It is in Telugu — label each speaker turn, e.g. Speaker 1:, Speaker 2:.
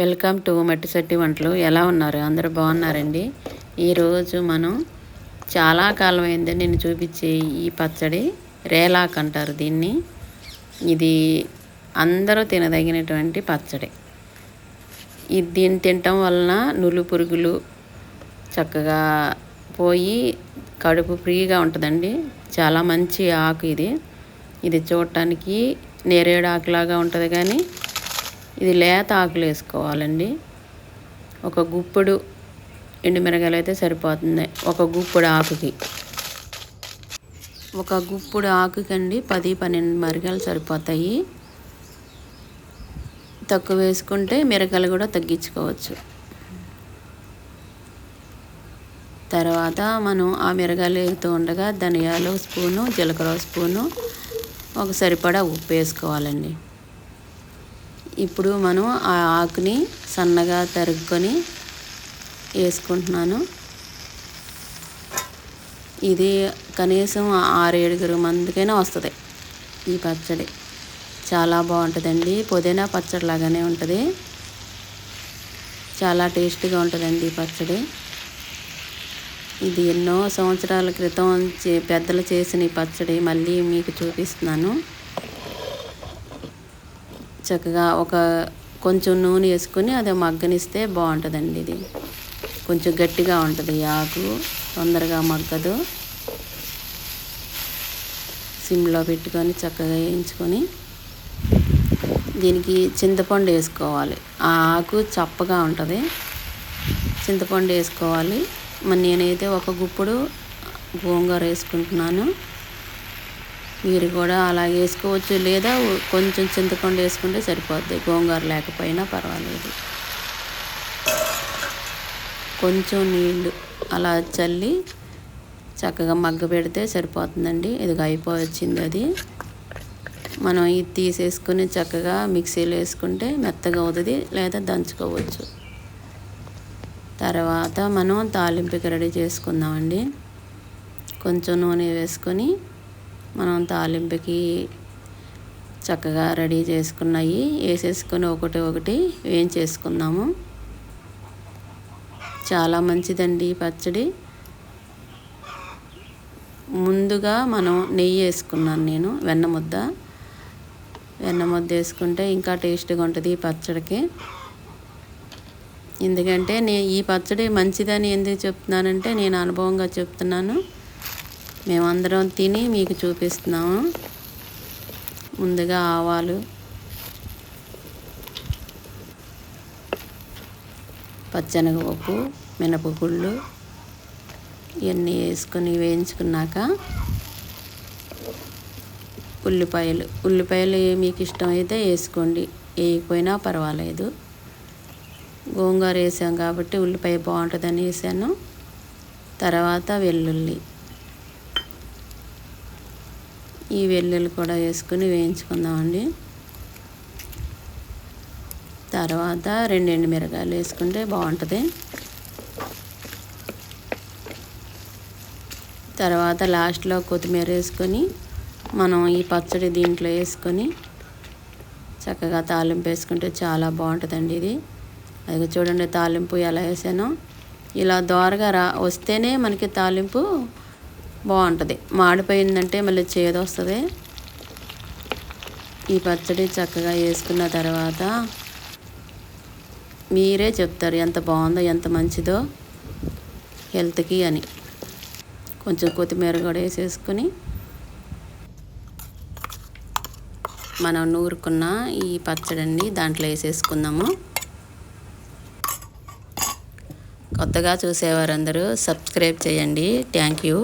Speaker 1: వెల్కమ్ టు మట్టిశెట్టి వంటలు. ఎలా ఉన్నారు? అందరూ బాగున్నారండి. ఈరోజు మనం చాలా కాలం అయింది నేను చూపించే ఈ పచ్చడి రేలాక్ అంటారు దీన్ని. ఇది అందరూ తినదగినటువంటి పచ్చడి. దీన్ని తినటం వలన నులు పురుగులు చక్కగా పోయి కడుపు ఫ్రీగా ఉంటుందండి. చాలా మంచి ఆకు ఇది. ఇది చూడటానికి నేరేడు ఆకులాగా ఉంటుంది, కానీ ఇది లేత ఆకులు వేసుకోవాలండి. ఒక గుప్పుడు ఎండుమిరగాయలు అయితే సరిపోతుంది. ఒక గుప్పుడు ఆకుకి, ఒక గుప్పుడు ఆకుకండి 10-12 మిరగాయలు సరిపోతాయి. తక్కువ వేసుకుంటే మిరగాయలు కూడా తగ్గించుకోవచ్చు. తర్వాత మనం ఆ మిరగాయలు వేగుతూ ఉండగా ధనియాలు స్పూను, జీలకర్ర స్పూను, ఒక సరిపడా ఉప్పు వేసుకోవాలండి. ఇప్పుడు మనం ఆ ఆకుని సన్నగా తరుక్కొని వేసుకుంటున్నాను. ఇది కనీసం 6-7 మందికైనా వస్తుంది ఈ పచ్చడి. చాలా బాగుంటుందండి. పుదీనా పచ్చడి లాగానే ఉంటుంది. చాలా టేస్టీగా ఉంటుందండి ఈ పచ్చడి. ఇది ఎన్నో సంవత్సరాల క్రితం పెద్దలు చేసిన ఈ పచ్చడి మళ్ళీ మీకు చూపిస్తున్నాను. చక్కగా కొంచెం నూనె వేసుకొని అది మగ్గనిస్తే బాగుంటుందండి. ఇది కొంచెం గట్టిగా ఉంటుంది. ఈ ఆకు తొందరగా మగ్గదు. సిమ్లో పెట్టుకొని చక్కగా వేయించుకొని దీనికి చింతపండు వేసుకోవాలి. ఆ ఆకు చప్పగా ఉంటుంది. చింతపండు వేసుకోవాలి. మరి నేనైతే ఒక గుప్పుడు గోంగూర వేసుకుంటున్నాను. మీరు కూడా అలా వేసుకోవచ్చు, లేదా కొంచెం చింతపండు వేసుకుంటే సరిపోద్ది. గోంగూర లేకపోయినా పర్వాలేదు. కొంచెం నీళ్ళు అలా చల్లి చక్కగా మగ్గ పెడితే సరిపోతుందండి. ఇది అయిపోవచ్చింది. అది మనం ఇది తీసేసుకుని చక్కగా మిక్సీలో వేసుకుంటే మెత్తగా అవుతుంది, లేదా దంచుకోవచ్చు. తర్వాత మనం తాలింపుకి రెడీ చేసుకుందామండి. కొంచెం నూనె వేసుకొని మనం తాలింపుకి చక్కగా రెడీ చేసుకున్నాయి వేసేసుకొని ఒకటి వేయించేసుకుందాము. చాలా మంచిదండి ఈ పచ్చడి. ముందుగా మనం నెయ్యి వేసుకున్నాను నేను. వెన్న ముద్ద వేసుకుంటే ఇంకా టేస్ట్గా ఉంటుంది ఈ పచ్చడికి. ఎందుకంటే ఈ పచ్చడి మంచిదని ఎందుకు చెప్తున్నానంటే నేను అనుభవంగా చెప్తున్నాను. మేమందరం తిని మీకు చూపిస్తున్నాము. ముందుగా ఆవాలు, పచ్చెనగపప్పు, మినపగుళ్ళు ఇవన్నీ వేసుకొని వేయించుకున్నాక ఉల్లిపాయలు మీకు ఇష్టమైతే వేసుకోండి, వేయకపోయినా పర్వాలేదు. గోంగూర వేసాం కాబట్టి ఉల్లిపాయ బాగుంటుందని వేసాను. తర్వాత వెల్లుల్లి కూడా వేసుకొని వేయించుకుందామండి. తర్వాత 2 ఎండుమిరగాయలు వేసుకుంటే బాగుంటుంది. తర్వాత లాస్ట్లో కొత్తిమీర వేసుకొని మనం ఈ పచ్చడి దీంట్లో వేసుకొని చక్కగా తాలింపు వేసుకుంటే చాలా బాగుంటుందండి ఇది. అది చూడండి తాలింపు ఎలా వేసానో. ఇలా దోరగా వస్తేనే మనకి తాలింపు బాగుంటుంది. మాడిపోయిందంటే మళ్ళీ చేదు వస్తుంది. ఈ పచ్చడి చక్కగా వేసుకున్న తర్వాత మీరే చెప్తారు ఎంత బాగుందో, ఎంత మంచిదో హెల్త్కి అని. కొంచెం కొత్తిమీర కూడా వేసేసుకుని మనం నూరుకున్న ఈ పచ్చడిని దాంట్లో వేసేసుకుందాము. కొత్తగా చూసేవారందరూ సబ్స్క్రైబ్ చేయండి. Thank you.